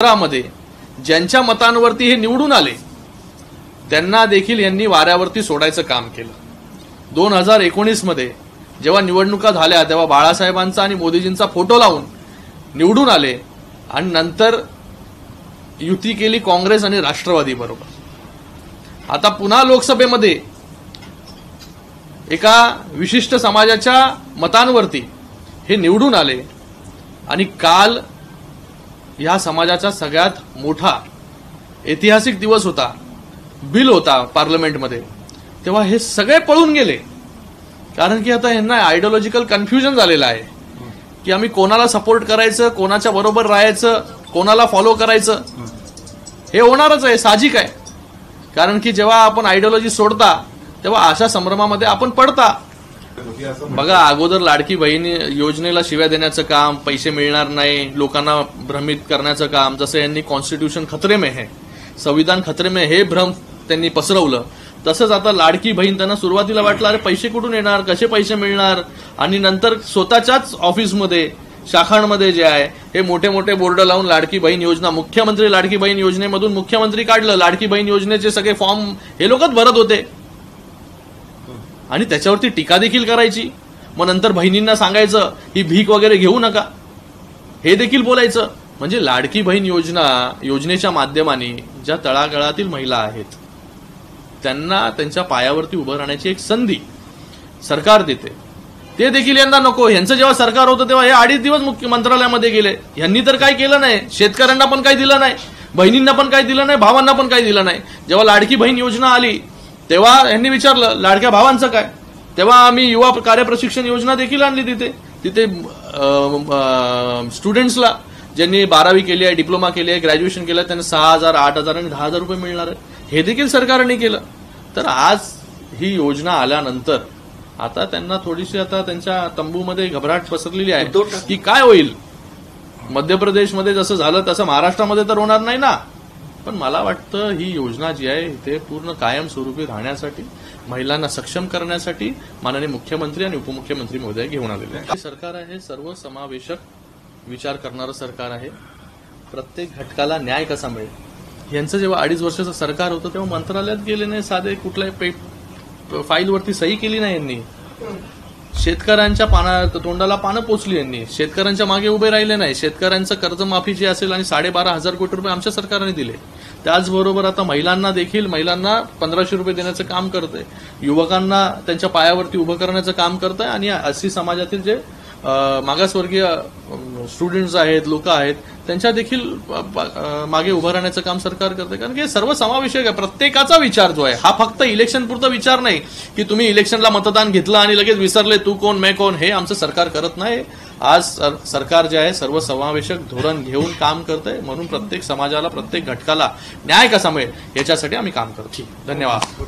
मध्ये ज्यांच्या मतांवरती हे निवडून आले त्यांना देखील यांनी वाऱ्यावरती सोडायचं काम केलं। 2019 मध्ये जेव्हा निवडणुका झाल्या तेव्हा बाळासाहेबांचा आणि मोदीजींचा फोटो लावून निवडून आले आणि नंतर युती केली काँग्रेस आणि राष्ट्रवादी बरोबर। आता पुन्हा लोकसभेमध्ये एका विशिष्ट समाजाच्या मतांवरती हे निवडून आले आणि काल या समाजाचा सगळ्यात मोठा ऐतिहासिक दिवस होता, बिल होता पार्लमेंटमध्ये, तेव्हा हे सगळे पळून गेले। कारण की आता यांना आयडियोलॉजिकल कन्फ्युजन झालेलं आहे की आम्ही कोणाला सपोर्ट करायचं, कोणाच्या बरोबर राहायचं, कोणाला फॉलो करायचं, हे होणारच आहे, साहजिक आहे। कारण की जेव्हा आपण आयडियोलॉजी सोडता तेव्हा अशा संभ्रमामध्ये आपण पडता। बघा, अगोदर लाडकी बहीण योजनेला शिव्या देण्याचं काम, पैसे मिळणार नाही, लोकांना भ्रमित करण्याचं काम, जसं यांनी कॉन्स्टिट्यूशन खतरे में है, संविधान खतरे में, हे भ्रम त्यांनी पसरवलं, तसंच आता लाडकी बहीण त्यांना सुरुवातीला वाटलं अरे पैसे कुठून येणार, कसे पैसे मिळणार, आणि नंतर स्वतःच्याच ऑफिसमध्ये शाखांमध्ये जे आहे हे मोठे मोठे बोर्ड लावून लाडकी बहीण योजना, मुख्यमंत्री लाडकी बहीण योजनेमधून मुख्यमंत्री काढलं, लाडकी बहीण योजनेचे सगळे फॉर्म हे लोकच भरत होते आणि त्याच्यावरती टीका देखील करायची। मग नंतर बहिणींना सांगायचं ही भीक वगैरे घेऊ नका, हे देखील बोलायचं। म्हणजे लाडकी बहीण योजनेच्या माध्यमाने ज्या तळागाळातील महिला आहेत त्यांना त्यांच्या पायावरती उभं राहण्याची एक संधी सरकार देते, ते देखील यांना नको। यांचं जेव्हा सरकार होतं तेव्हा हे 2.5 दिवस मुख्य मंत्रालयामध्ये गेले, यांनी तर काय केलं नाही, शेतकऱ्यांना पण काही दिलं नाही, बहिणींना पण काही दिलं नाही, भावांना पण काही दिलं नाही। जेव्हा लाडकी बहीण योजना आली तेव्हा यांनी विचारलं लाडक्या भावांचं काय, तेव्हा आम्ही युवा कार्यप्रशिक्षण योजना देखील आणली। तिथे स्टुडंट्सला ज्यांनी 12वी केली आहे, डिप्लोमा केली आहे, ग्रॅज्युएशन केलं आहे, त्यांना 6,000, 8,000 आणि 10,000 रुपये मिळणार आहे, हे देखील सरकारने केलं। तर आज ही योजना आल्यानंतर आता त्यांना थोडीशी आता त्यांच्या तंबूमध्ये घबराट पसरलेली आहे की काय होईल। मध्य प्रदेशमध्ये जसं झालं तसं महाराष्ट्रामध्ये तर होणार नाही ना, पण मला वाटतं ही योजना जी आहे ते पूर्ण कायमस्वरूपी राहण्यासाठी, महिलांना सक्षम करण्यासाठी माननीय मुख्यमंत्री आणि उपमुख्यमंत्री महोदय घेऊन आलेले आहे। सरकार आहे सर्वसमावेशक विचार करणारं सरकार आहे, प्रत्येक घटकाला न्याय कसा मिळेल। यांचं जेव्हा 2.5 वर्षाचं सरकार होतं तेव्हा मंत्रालयात गेले नाही, साधे कुठल्याही फाईलवरती सही केली नाही यांनी, शेतकऱ्यांच्या तोंडाला पानं पोचली यांनी, शेतकऱ्यांच्या मागे उभे राहिले नाही। शेतकऱ्यांचं कर्जमाफी जी असेल आणि 12,500 कोटी रुपये आमच्या सरकारने दिले, त्याचबरोबर आता महिलांना 1,500 रुपये देण्याचं काम करतंय, युवकांना त्यांच्या पायावरती उभं करण्याचं काम करतंय आणि एससी समाजातील जे मागासवर्गीय स्टुडंट्स आहेत, लोक आहेत, त्यांच्या देखील मागे उभं राहण्याचं काम सरकार करते। कारण की सर्वसमावेशक आहे, प्रत्येकाचा विचार जो आहे हा फक्त इलेक्शन पुरता विचार नाही की तुम्ही इलेक्शनला मतदान घेतलं आणि लगेच विसरले तू कोण मैं कोण, हे आमचं सरकार करत नाही। आज सरकार जे आहे सर्वसमावेशक धोरण घेऊन काम करतंय, म्हणून प्रत्येक समाजाला, प्रत्येक घटकाला न्याय कसा मिळेल याच्यासाठी आम्ही काम करतो। धन्यवाद।